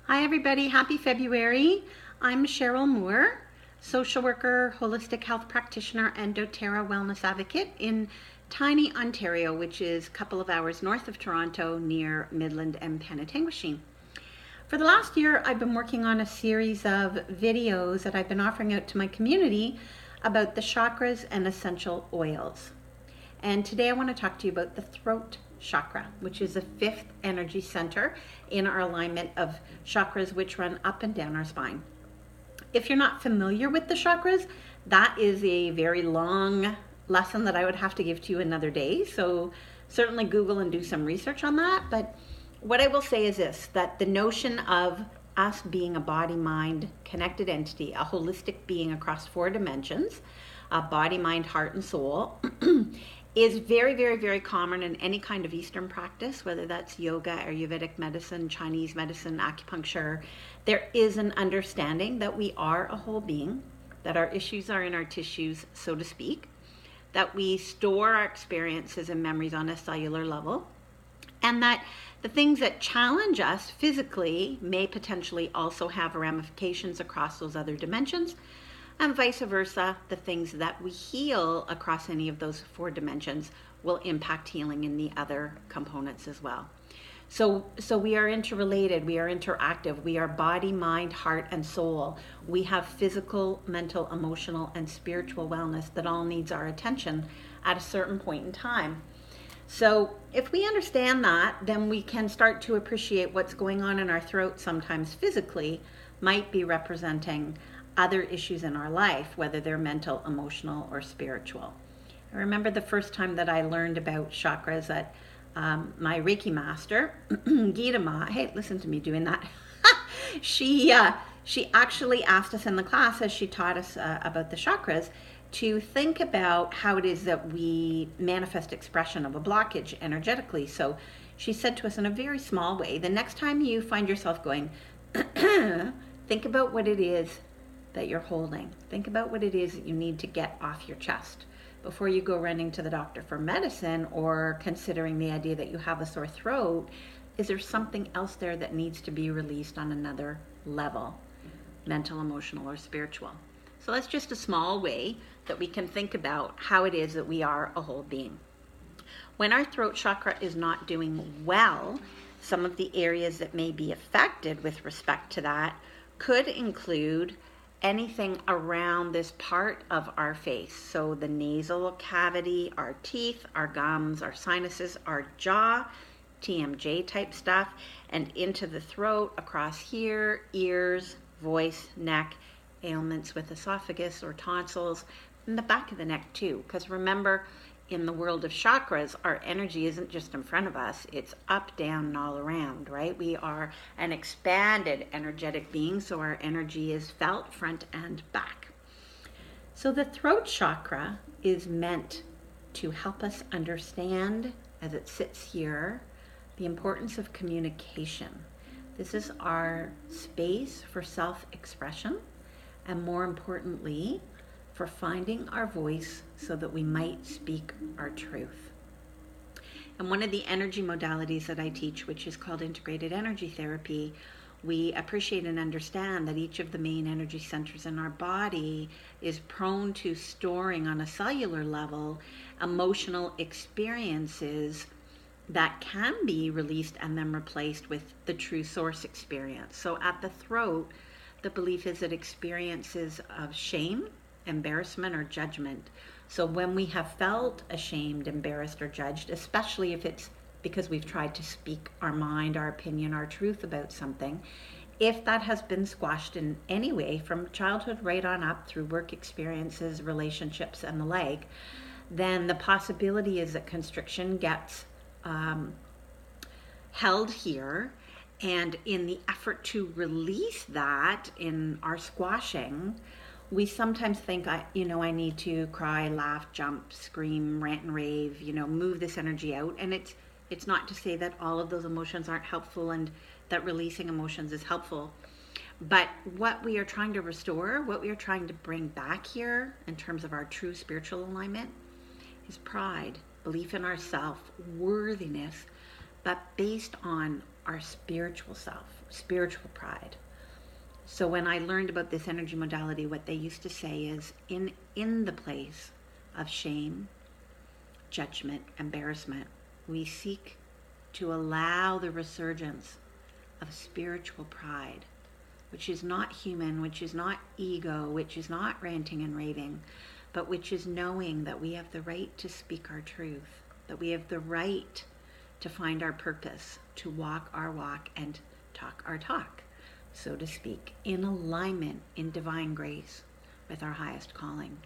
Hi everybody, happy February. I'm Cheryl Moore, social worker, holistic health practitioner, and doTERRA wellness advocate in tiny Ontario, which is a couple of hours north of Toronto near Midland and Penetanguishene. For the last year, I've been working on a series of videos that I've been offering out to my community about the chakras and essential oils. And today I want to talk to you about the throat chakra, which is the fifth energy center in our alignment of chakras which run up and down our spine. If you're not familiar with the chakras, that is a very long lesson that I would have to give to you another day. So certainly Google and do some research on that. But what I will say is this, that the notion of us being a body-mind connected entity, a holistic being across 4 dimensions, body, mind, heart, and soul, is very, very, very common in any kind of Eastern practice, whether that's yoga, Ayurvedic medicine, Chinese medicine, acupuncture. There is an understanding that we are a whole being, that our issues are in our tissues, so to speak, that we store our experiences and memories on a cellular level, and that the things that challenge us physically may potentially also have ramifications across those other dimensions, and vice versa, the things that we heal across any of those 4 dimensions will impact healing in the other components as well. So we are interrelated, we are interactive, we are body, mind, heart, and soul. We have physical, mental, emotional, and spiritual wellness that all needs our attention at a certain point in time. So if we understand that, then we can start to appreciate what's going on in our throat sometimes physically might be representing other issues in our life, whether they're mental, emotional, or spiritual. I remember the first time that I learned about chakras that my Reiki master, Gita Ma, hey, listen to me doing that. She actually asked us in the class, as she taught us about the chakras, to think about how it is that we manifest expression of a blockage energetically. So she said to us in a very small way, the next time you find yourself going, think about what it is that you're holding. Think about what it is that you need to get off your chest before you go running to the doctor for medicine or considering the idea that you have a sore throat. Is there something else there that needs to be released on another level, mental, emotional, or spiritual? So that's just a small way that we can think about how it is that we are a whole being. When our throat chakra is not doing well, some of the areas that may be affected with respect to that could include anything around this part of our face. So the nasal cavity, our teeth, our gums, our sinuses, our jaw, TMJ type stuff, and into the throat, across here, ears, voice, neck, ailments with esophagus or tonsils, and the back of the neck too. Because remember, in the world of chakras, our energy isn't just in front of us, it's up, down, and all around, right? We are an expanded energetic being, so our energy is felt front and back. So the throat chakra is meant to help us understand, as it sits here, the importance of communication. This is our space for self-expression, and more importantly, for finding our voice so that we might speak our truth. And one of the energy modalities that I teach, which is called integrated energy therapy, we appreciate and understand that each of the main energy centers in our body is prone to storing on a cellular level emotional experiences that can be released and then replaced with the true source experience. So at the throat, the belief is that experiences of shame, embarrassment, or judgment. So when we have felt ashamed, embarrassed, or judged, especially if it's because we've tried to speak our mind, our opinion, our truth about something, if that has been squashed in any way from childhood right on up through work experiences, relationships, and the like, then the possibility is that constriction gets held here. And in the effort to release that in our squashing, we sometimes think, I need to cry, laugh, jump, scream, rant and rave, move this energy out. And it's not to say that all of those emotions aren't helpful and that releasing emotions is helpful. But what we are trying to restore, what we are trying to bring back here in terms of our true spiritual alignment is pride, belief in ourself, worthiness, but based on our spiritual self, spiritual pride. So when I learned about this energy modality, what they used to say is in the place of shame, judgment, embarrassment, we seek to allow the resurgence of spiritual pride, which is not human, which is not ego, which is not ranting and raving, but which is knowing that we have the right to speak our truth, that we have the right to find our purpose, to walk our walk and talk our talk, so to speak, in alignment, in divine grace with our highest calling.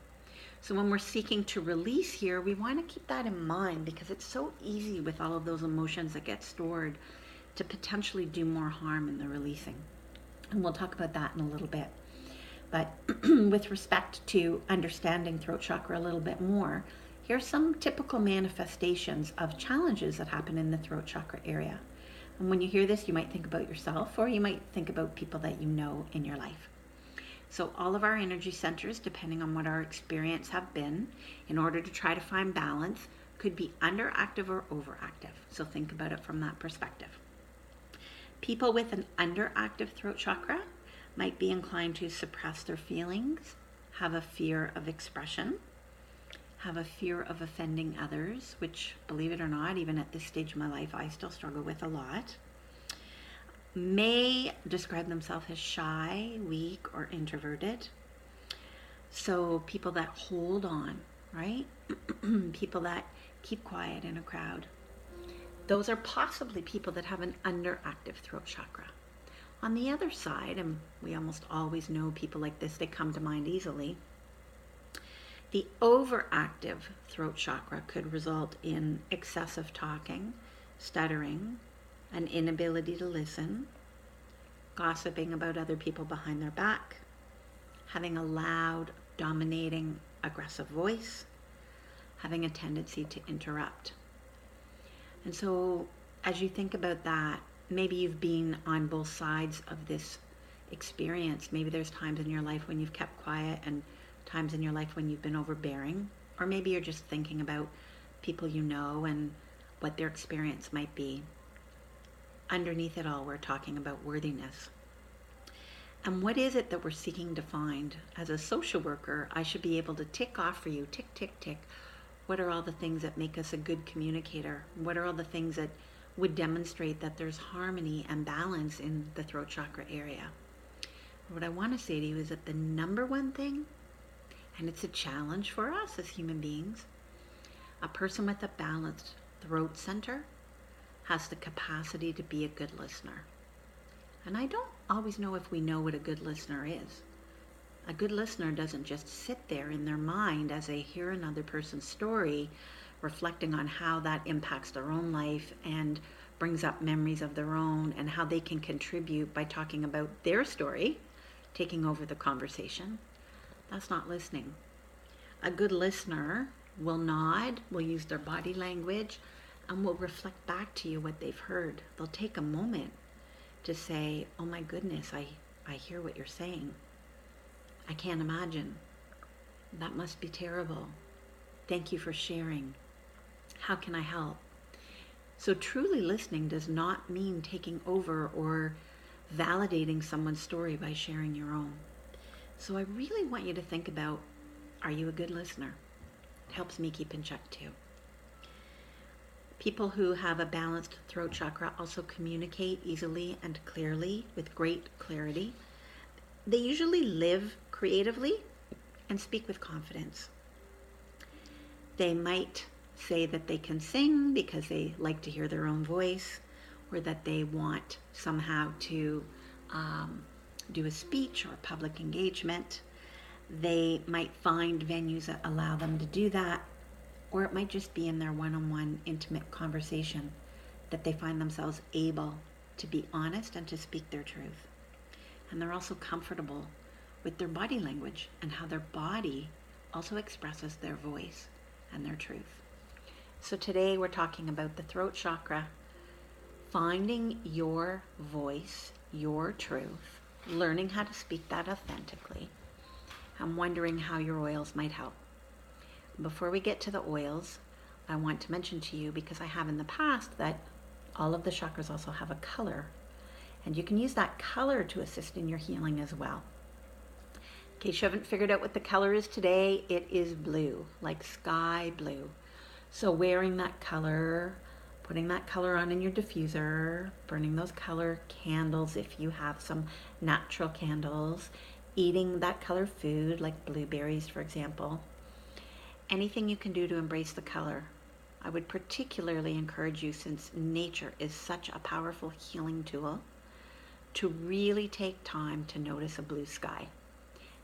So when we're seeking to release here, we want to keep that in mind, because it's so easy with all of those emotions that get stored to potentially do more harm in the releasing. And we'll talk about that in a little bit. But with respect to understanding throat chakra a little bit more, here's some typical manifestations of challenges that happen in the throat chakra area. And when you hear this, you might think about yourself, or you might think about people that you know in your life. So all of our energy centers, depending on what our experience have been, in order to try to find balance, could be underactive or overactive. So think about it from that perspective. People with an underactive throat chakra might be inclined to suppress their feelings, have a fear of expression, have a fear of offending others, which, believe it or not, even at this stage of my life, I still struggle with a lot. May describe themselves as shy, weak, or introverted. So people that hold on, right? People that keep quiet in a crowd. Those are possibly people that have an underactive throat chakra. On the other side, and we almost always know people like this, they come to mind easily, the overactive throat chakra could result in excessive talking, stuttering, an inability to listen, gossiping about other people behind their back, having a loud, dominating, aggressive voice, having a tendency to interrupt. And so as you think about that, maybe you've been on both sides of this experience. Maybe there's times in your life when you've kept quiet and times in your life when you've been overbearing, or maybe you're just thinking about people you know and what their experience might be. Underneath it all, we're talking about worthiness. And what is it that we're seeking to find? As a social worker, I should be able to tick off for you, tick, tick, tick. What are all the things that make us a good communicator? What are all the things that would demonstrate that there's harmony and balance in the throat chakra area? What I want to say to you is that the number one thing, and it's a challenge for us as human beings, a person with a balanced throat center has the capacity to be a good listener. And I don't always know if we know what a good listener is. A good listener doesn't just sit there in their mind as they hear another person's story, reflecting on how that impacts their own life and brings up memories of their own and how they can contribute by talking about their story, taking over the conversation. That's not listening. A good listener will nod, will use their body language, and will reflect back to you what they've heard. They'll take a moment to say, oh my goodness, I hear what you're saying. I can't imagine. That must be terrible. Thank you for sharing. How can I help? So truly listening does not mean taking over or validating someone's story by sharing your own. So I really want you to think about, are you a good listener? It helps me keep in check too. People who have a balanced throat chakra also communicate easily and clearly, with great clarity. They usually live creatively and speak with confidence. They might say that they can sing because they like to hear their own voice, or that they want somehow to do a speech or public engagement. They might find venues that allow them to do that, or it might just be in their one-on-one intimate conversation that they find themselves able to be honest and to speak their truth. And they're also comfortable with their body language and how their body also expresses their voice and their truth. So today we're talking about the throat chakra, finding your voice, your truth, learning how to speak that authentically. I'm wondering how your oils might help. Before we get to the oils, I want to mention to you, because I have in the past, that all of the chakras also have a color, and you can use that color to assist in your healing as well. In case you haven't figured out what the color is today, it is blue, like sky blue. So wearing that color, putting that color on in your diffuser, burning those color candles if you have some natural candles, eating that color food like blueberries, for example. Anything you can do to embrace the color. I would particularly encourage you, since nature is such a powerful healing tool, to really take time to notice a blue sky.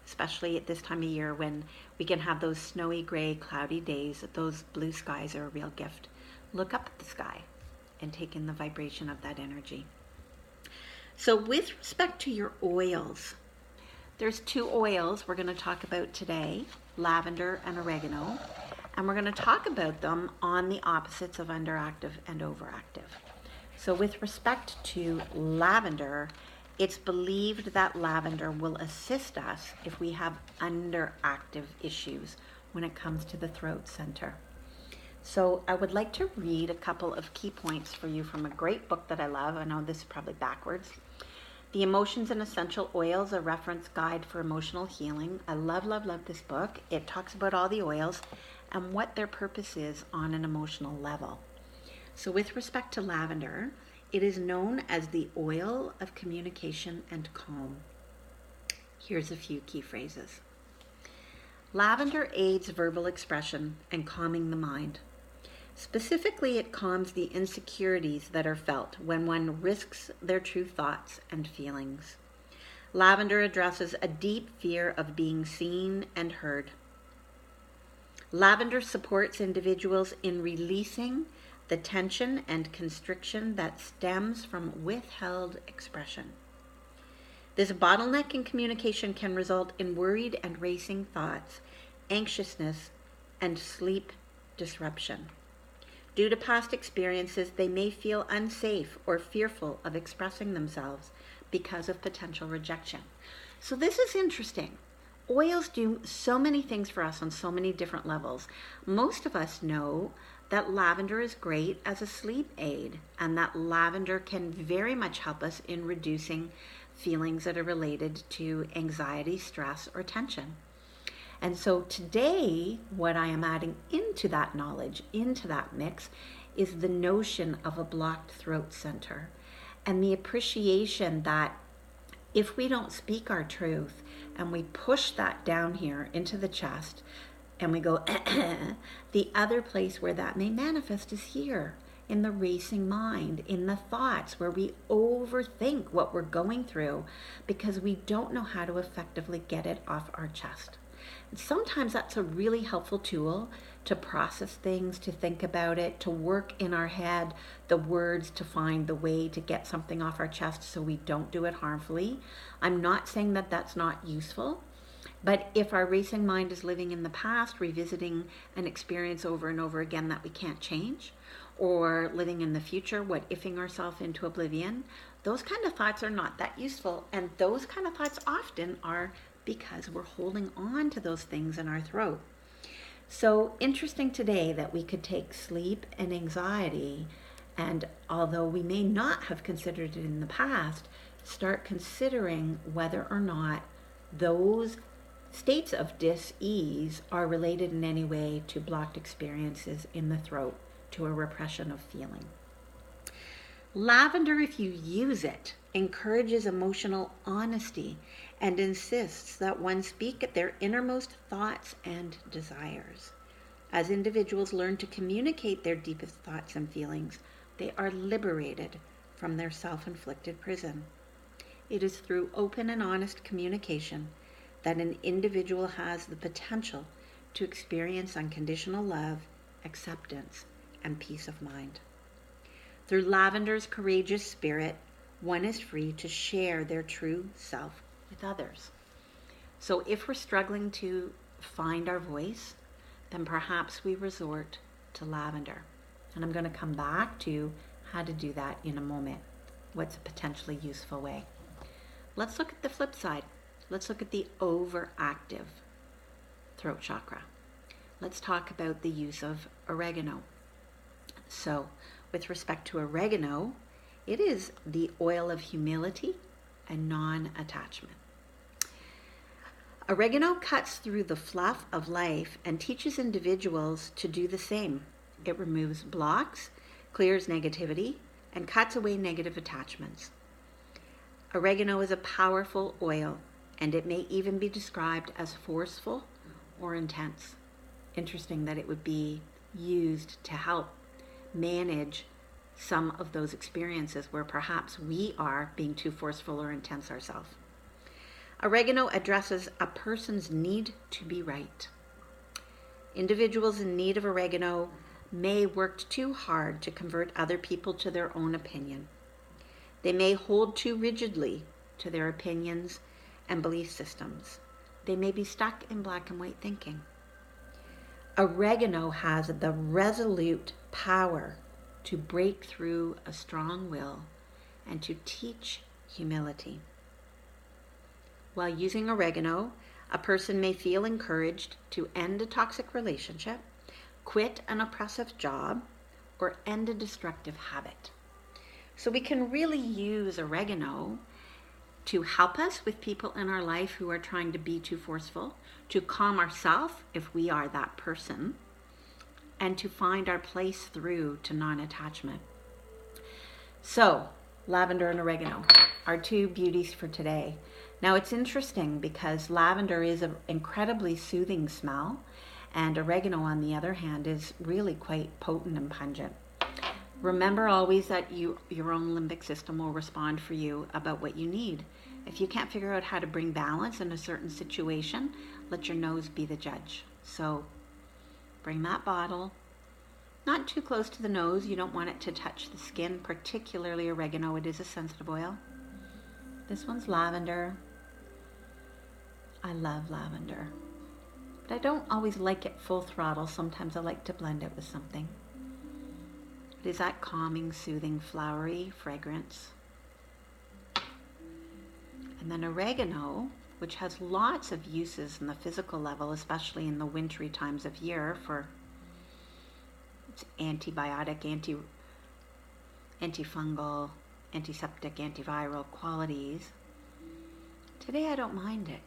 Especially at this time of year when we can have those snowy, gray, cloudy days, those blue skies are a real gift. Look up at the sky and take in the vibration of that energy. So with respect to your oils, there's 2 oils we're going to talk about today, lavender and oregano, and we're going to talk about them on the opposites of underactive and overactive. So with respect to lavender, it's believed that lavender will assist us if we have underactive issues when it comes to the throat center. So I would like to read a couple of key points for you from a great book that I love. I know this is probably backwards. The Emotions and Essential Oils, a reference guide for emotional healing. I love, love, love this book. It talks about all the oils and what their purpose is on an emotional level. So with respect to lavender, it is known as the oil of communication and calm. Here's a few key phrases. Lavender aids verbal expression and calming the mind. Specifically, it calms the insecurities that are felt when one risks their true thoughts and feelings. Lavender addresses a deep fear of being seen and heard. Lavender supports individuals in releasing the tension and constriction that stems from withheld expression. This bottleneck in communication can result in worried and racing thoughts, anxiousness, and sleep disruption. Due to past experiences, they may feel unsafe or fearful of expressing themselves because of potential rejection. So this is interesting. Oils do so many things for us on so many different levels. Most of us know that lavender is great as a sleep aid, and that lavender can very much help us in reducing feelings that are related to anxiety, stress, or tension. And so today, what I am adding into that knowledge, into that mix, is the notion of a blocked throat center and the appreciation that if we don't speak our truth and we push that down here into the chest and we go, the other place where that may manifest is here in the racing mind, in the thoughts where we overthink what we're going through because we don't know how to effectively get it off our chest. And sometimes that's a really helpful tool to process things, to think about it, to work in our head the words to find the way to get something off our chest so we don't do it harmfully. I'm not saying that that's not useful, but if our racing mind is living in the past, revisiting an experience over and over again that we can't change, or living in the future, what ifing ourselves into oblivion, those kind of thoughts are not that useful. And those kind of thoughts often are because we're holding on to those things in our throat. So interesting today that we could take sleep and anxiety, and although we may not have considered it in the past, start considering whether or not those states of dis-ease are related in any way to blocked experiences in the throat, to a repression of feeling. Lavender, if you use it, encourages emotional honesty and insists that one speak at their innermost thoughts and desires. As individuals learn to communicate their deepest thoughts and feelings, they are liberated from their self-inflicted prison. It is through open and honest communication that an individual has the potential to experience unconditional love, acceptance, and peace of mind. Through lavender's courageous spirit, one is free to share their true self with others. So if we're struggling to find our voice, then perhaps we resort to lavender. And I'm going to come back to how to do that in a moment. What's a potentially useful way? Let's look at the flip side. Let's look at the overactive throat chakra. Let's talk about the use of oregano. So with respect to oregano, it is the oil of humility and non-attachment. Oregano cuts through the fluff of life and teaches individuals to do the same. It removes blocks, clears negativity, and cuts away negative attachments. Oregano is a powerful oil, and it may even be described as forceful or intense. Interesting that it would be used to help manage some of those experiences where perhaps we are being too forceful or intense ourselves. Oregano addresses a person's need to be right. Individuals in need of oregano may work too hard to convert other people to their own opinion. They may hold too rigidly to their opinions and belief systems. They may be stuck in black and white thinking. Oregano has the resolute power to break through a strong will and to teach humility. While using oregano, a person may feel encouraged to end a toxic relationship, quit an oppressive job, or end a destructive habit. So we can really use oregano to help us with people in our life who are trying to be too forceful, to calm ourselves if we are that person, and to find our place through to non-attachment. So, lavender and oregano are two beauties for today. Now it's interesting because lavender is an incredibly soothing smell, and oregano, on the other hand, is really quite potent and pungent. Remember always that your own limbic system will respond for you about what you need. If you can't figure out how to bring balance in a certain situation, let your nose be the judge. So bring that bottle, not too close to the nose. You don't want it to touch the skin, particularly oregano. It is a sensitive oil. This one's lavender. I love lavender, but I don't always like it full throttle. Sometimes I like to blend it with something. It is that calming, soothing, flowery fragrance. And then oregano, which has lots of uses in the physical level, especially in the wintry times of year, for its antibiotic, antifungal, antiseptic, antiviral qualities. Today I don't mind it.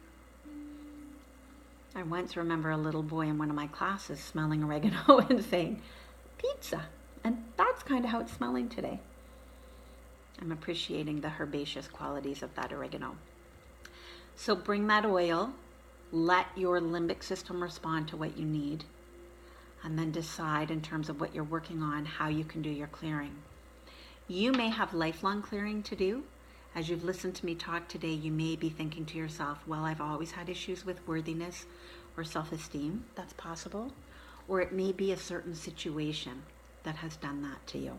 I once remember a little boy in one of my classes smelling oregano and saying, "Pizza." And that's kind of how it's smelling today. I'm appreciating the herbaceous qualities of that oregano. So bring that oil, let your limbic system respond to what you need, and then decide in terms of what you're working on, how you can do your clearing. You may have lifelong clearing to do. As you've listened to me talk today, you may be thinking to yourself, well, I've always had issues with worthiness or self-esteem. That's possible. Or it may be a certain situation that has done that to you.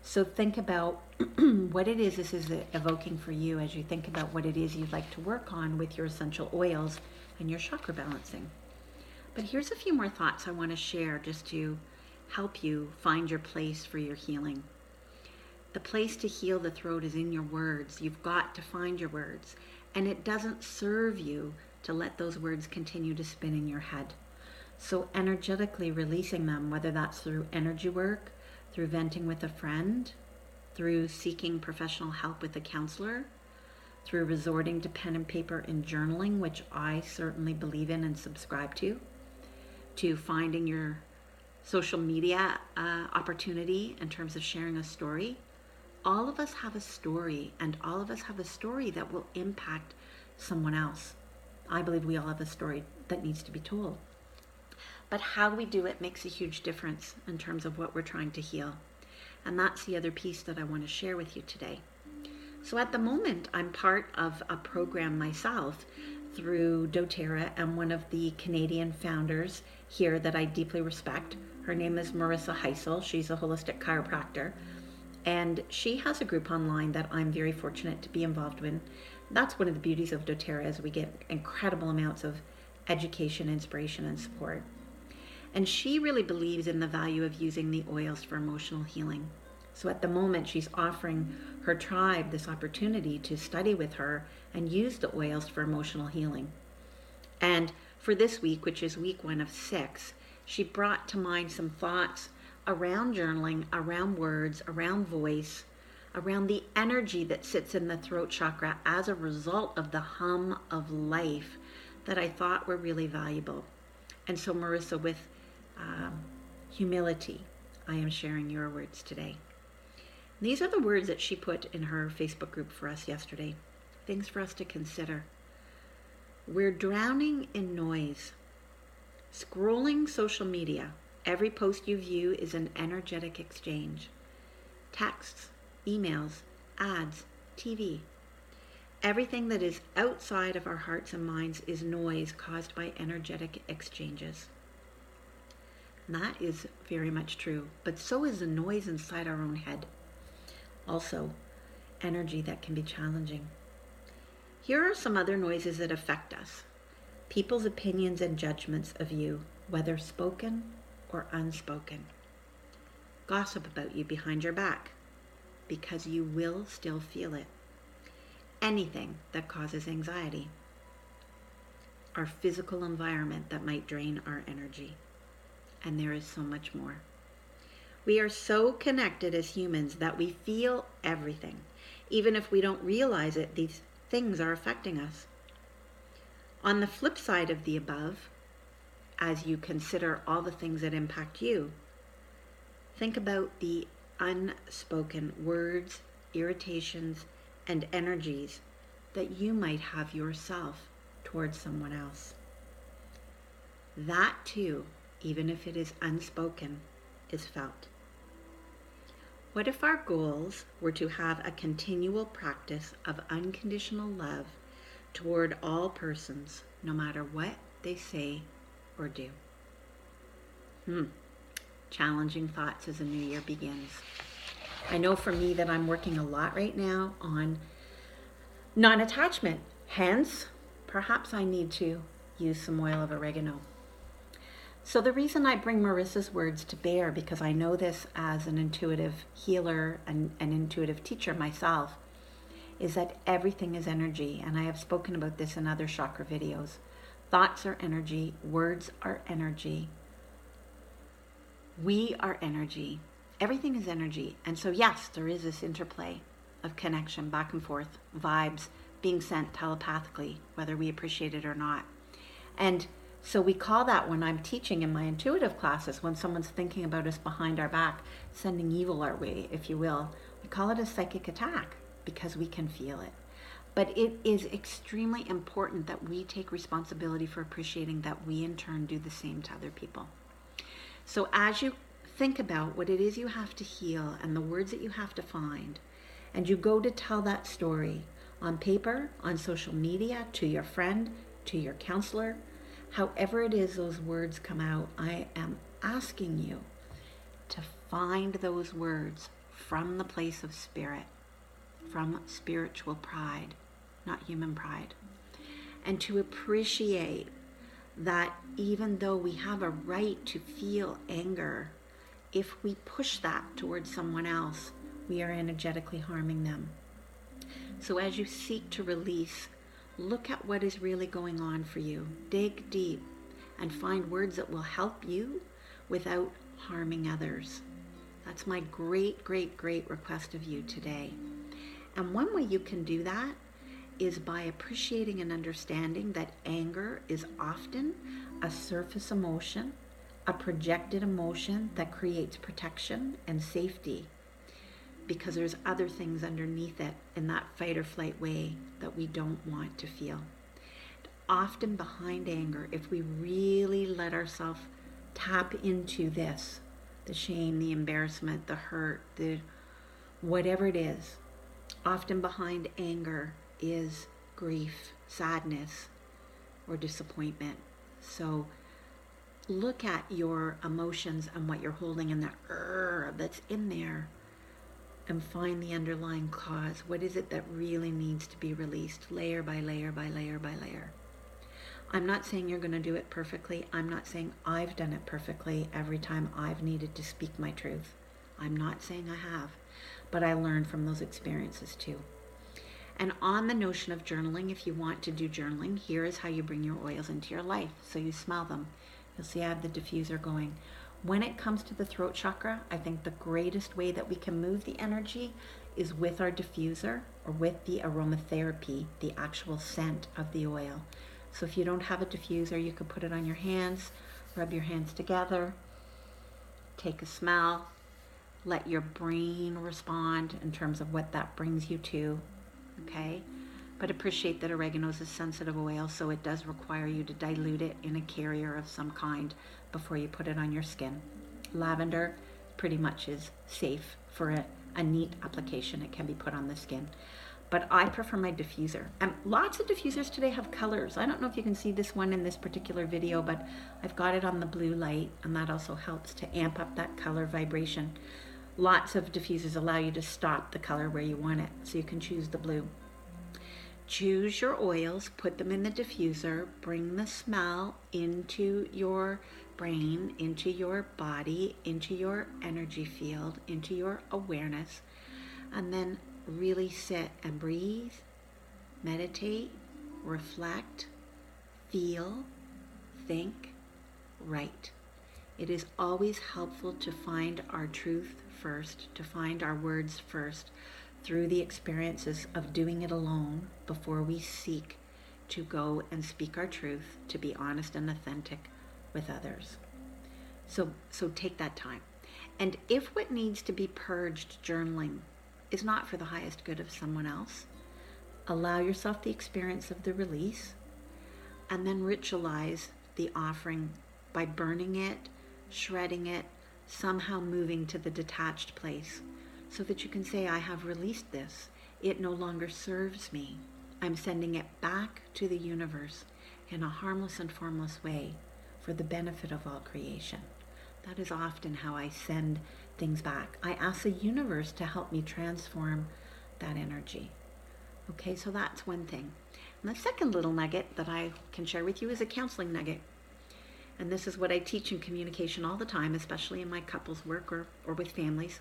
So think about what it is this is evoking for you as you think about what it is you'd like to work on with your essential oils and your chakra balancing. But here's a few more thoughts I want to share just to help you find your place for your healing. The place to heal the throat is in your words. You've got to find your words. And it doesn't serve you to let those words continue to spin in your head. So energetically releasing them, whether that's through energy work, through venting with a friend, through seeking professional help with a counselor, through resorting to pen and paper and journaling, which I certainly believe in and subscribe to finding your social media opportunity in terms of sharing a story. All of us have a story, and all of us have a story that will impact someone else. I believe we all have a story that needs to be told. But how we do it makes a huge difference in terms of what we're trying to heal. And that's the other piece that I want to share with you today. So at the moment, I'm part of a program myself through doTERRA and one of the Canadian founders here that I deeply respect. Her name is Marissa Heisel. She's a holistic chiropractor. And she has a group online that I'm very fortunate to be involved in. That's one of the beauties of doTERRA, is we get incredible amounts of education, inspiration, and support. And she really believes in the value of using the oils for emotional healing. So at the moment, she's offering her tribe this opportunity to study with her and use the oils for emotional healing. And for this week, which is week 1 of 6, she brought to mind some thoughts around journaling, around words, around voice, around the energy that sits in the throat chakra as a result of the hum of life that I thought were really valuable. And so, Marissa, with humility, I am sharing your words today. These are the words that she put in her Facebook group for us yesterday. Things for us to consider. We're drowning in noise. Scrolling social media. Every post you view is an energetic exchange. Texts, emails, ads, TV. Everything that is outside of our hearts and minds is noise caused by energetic exchanges. And that is very much true, but so is the noise inside our own head. Also, energy that can be challenging. Here are some other noises that affect us. People's opinions and judgments of you, whether spoken or unspoken. Gossip about you behind your back, because you will still feel it. Anything that causes anxiety. Our physical environment that might drain our energy. And there is so much more. We are so connected as humans that we feel everything. Even if we don't realize it, these things are affecting us. On the flip side of the above, as you consider all the things that impact you, think about the unspoken words, irritations, and energies that you might have yourself towards someone else. That too, even if it is unspoken, is felt. What if our goals were to have a continual practice of unconditional love toward all persons, no matter what they say or do? Challenging thoughts as a new year begins. I know for me that I'm working a lot right now on non-attachment. Hence, perhaps I need to use some oil of oregano. So the reason I bring Marissa's words to bear, because I know this as an intuitive healer and an intuitive teacher myself, is that everything is energy. And I have spoken about this in other chakra videos. Thoughts are energy. Words are energy. We are energy. Everything is energy. And so yes, there is this interplay of connection back and forth, vibes being sent telepathically, whether we appreciate it or not. And so we call that, when I'm teaching in my intuitive classes, when someone's thinking about us behind our back, sending evil our way, if you will, we call it a psychic attack because we can feel it. But it is extremely important that we take responsibility for appreciating that we in turn do the same to other people. So as you think about what it is you have to heal and the words that you have to find, and you go to tell that story on paper, on social media, to your friend, to your counselor, however it is those words come out, I am asking you to find those words from the place of spirit, from spiritual pride, not human pride, and to appreciate that even though we have a right to feel anger, if we push that towards someone else, we are energetically harming them. So as you seek to release, look at what is really going on for you. Dig deep and find words that will help you without harming others. That's my great, great, great request of you today. And one way you can do that is by appreciating and understanding that anger is often a surface emotion, a projected emotion that creates protection and safety, because there's other things underneath it in that fight or flight way that we don't want to feel. Often behind anger, if we really let ourselves tap into this, the shame, the embarrassment, the hurt, the whatever it is, often behind anger is grief, sadness, or disappointment. So look at your emotions and what you're holding in that that's in there, and find the underlying cause. What is it that really needs to be released, layer by layer by layer by layer? I'm not saying you're going to do it perfectly. I'm not saying I've done it perfectly every time I've needed to speak my truth. I'm not saying I have, but I learned from those experiences too. And on the notion of journaling, if you want to do journaling, here is how you bring your oils into your life. So you smell them. You'll see I have the diffuser going. When it comes to the throat chakra, I think the greatest way that we can move the energy is with our diffuser or with the aromatherapy, the actual scent of the oil. So if you don't have a diffuser, you could put it on your hands, rub your hands together, take a smell, let your brain respond in terms of what that brings you to, okay? But appreciate that oregano is a sensitive oil, so it does require you to dilute it in a carrier of some kind before you put it on your skin. Lavender pretty much is safe for a neat application. It can be put on the skin. But I prefer my diffuser. And lots of diffusers today have colors. I don't know if you can see this one in this particular video, but I've got it on the blue light, and that also helps to amp up that color vibration. Lots of diffusers allow you to stop the color where you want it, so you can choose the blue. Choose your oils, put them in the diffuser, bring the smell into your brain, into your body, into your energy field, into your awareness, and then really sit and breathe, meditate, reflect, feel, think, write. It is always helpful to find our truth first, to find our words first, through the experiences of doing it alone before we seek to go and speak our truth, to be honest and authentic with others. So take that time. And if what needs to be purged, journaling, is not for the highest good of someone else, allow yourself the experience of the release, and then ritualize the offering by burning it, shredding it, somehow moving to the detached place, so that you can say, I have released this. It no longer serves me. I'm sending it back to the universe in a harmless and formless way for the benefit of all creation. That is often how I send things back. I ask the universe to help me transform that energy. Okay, so that's one thing. And the second little nugget that I can share with you is a counseling nugget. And this is what I teach in communication all the time, especially in my couples work or with families.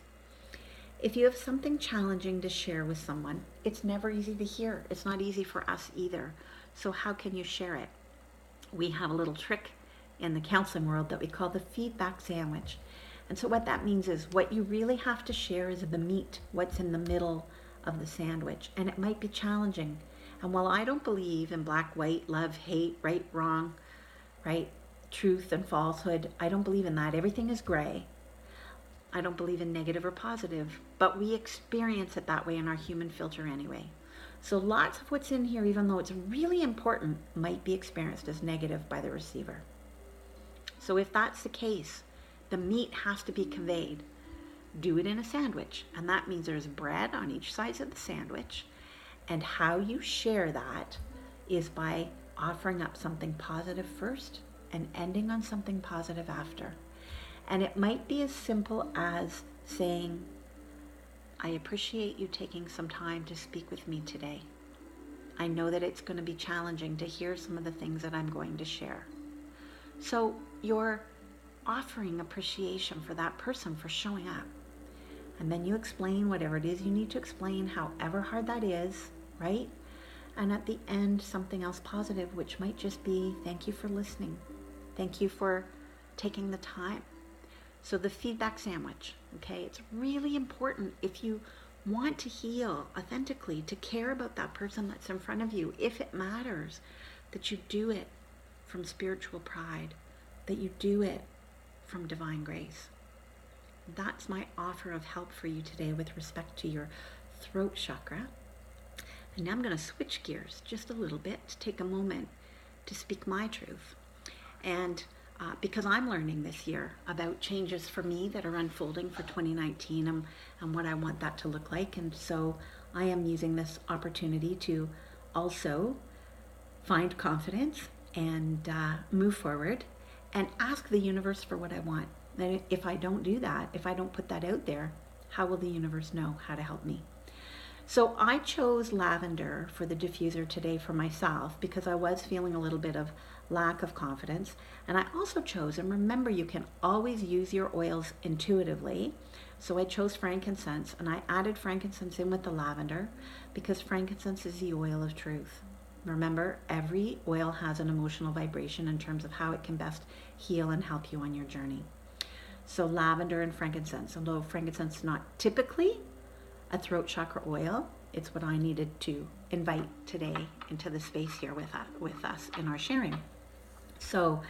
If you have something challenging to share with someone, it's never easy to hear. It's not easy for us either. So how can you share it? We have a little trick in the counseling world that we call the feedback sandwich. And so what that means is what you really have to share is the meat, what's in the middle of the sandwich. And it might be challenging. And while I don't believe in black, white, love, hate, right, wrong, right, truth and falsehood, I don't believe in that. Everything is gray. I don't believe in negative or positive, but we experience it that way in our human filter anyway. So lots of what's in here, even though it's really important, might be experienced as negative by the receiver. So if that's the case, the meat has to be conveyed. Do it in a sandwich, and that means there's bread on each side of the sandwich, and how you share that is by offering up something positive first and ending on something positive after. And it might be as simple as saying, I appreciate you taking some time to speak with me today. I know that it's going to be challenging to hear some of the things that I'm going to share. So you're offering appreciation for that person for showing up. And then you explain whatever it is you need to explain, however hard that is, right? And at the end, something else positive, which might just be, thank you for listening. Thank you for taking the time. So the feedback sandwich, okay, it's really important if you want to heal authentically, to care about that person that's in front of you, if it matters, that you do it from spiritual pride, that you do it from divine grace. That's my offer of help for you today with respect to your throat chakra. And now I'm going to switch gears just a little bit to take a moment to speak my truth. And because I'm learning this year about changes for me that are unfolding for 2019 and what I want that to look like. And so I am using this opportunity to also find confidence and move forward and ask the universe for what I want. And if I don't do that, if I don't put that out there, how will the universe know how to help me? So I chose lavender for the diffuser today for myself because I was feeling a little bit of lack of confidence. And I also chose, and remember, you can always use your oils intuitively. So I chose frankincense, and I added frankincense in with the lavender because frankincense is the oil of truth. Remember, every oil has an emotional vibration in terms of how it can best heal and help you on your journey. So lavender and frankincense, although frankincense is not typically a throat chakra oil, it's what I needed to invite today into the space here with us in our sharing. So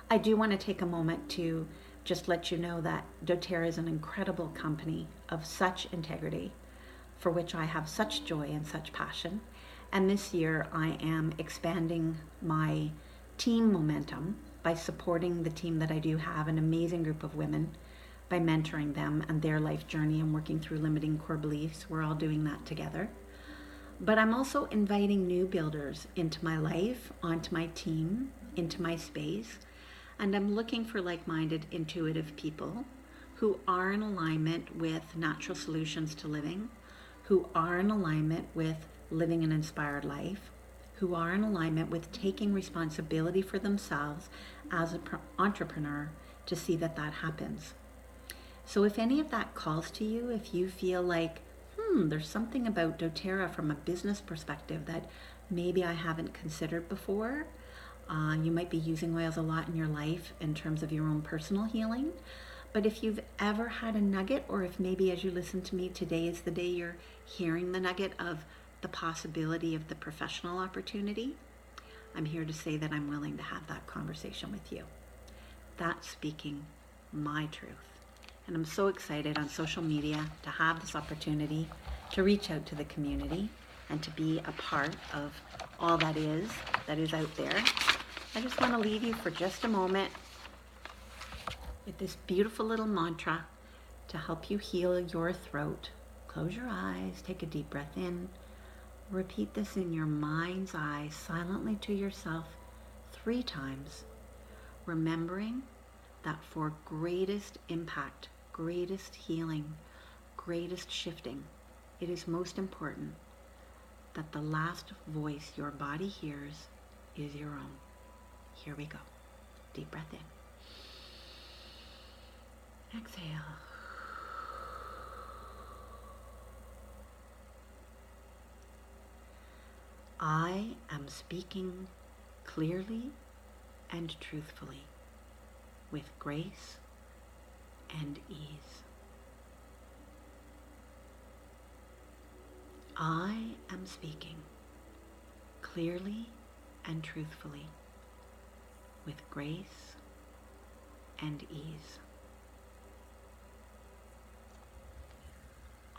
I do want to take a moment to just let you know that doTERRA is an incredible company of such integrity, for which I have such joy and such passion. And this year I am expanding my team momentum by supporting the team that I do have, an amazing group of women, by mentoring them and their life journey and working through limiting core beliefs. We're all doing that together. But I'm also inviting new builders into my life, onto my team, into my space. And I'm looking for like-minded, intuitive people who are in alignment with natural solutions to living, who are in alignment with living an inspired life, who are in alignment with taking responsibility for themselves as an entrepreneur to see that that happens. So if any of that calls to you, if you feel like, there's something about doTERRA from a business perspective that maybe I haven't considered before, you might be using oils a lot in your life in terms of your own personal healing. But if you've ever had a nugget, or if maybe as you listen to me today is the day you're hearing the nugget of the possibility of the professional opportunity, I'm here to say that I'm willing to have that conversation with you. That's speaking my truth. And I'm so excited on social media to have this opportunity to reach out to the community and to be a part of all that is out there. I just want to leave you for just a moment with this beautiful little mantra to help you heal your throat. Close your eyes, take a deep breath in. Repeat this in your mind's eye silently to yourself 3 times, remembering that for greatest impact, greatest healing, greatest shifting, it is most important that the last voice your body hears is your own. Here we go. Deep breath in. Exhale. I am speaking clearly and truthfully, with grace and ease. I am speaking clearly and truthfully, with grace and ease.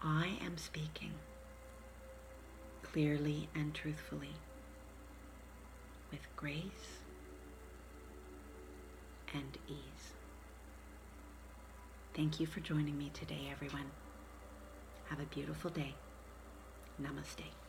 I am speaking clearly and truthfully, with grace and ease. Thank you for joining me today, everyone. Have a beautiful day. Namaste.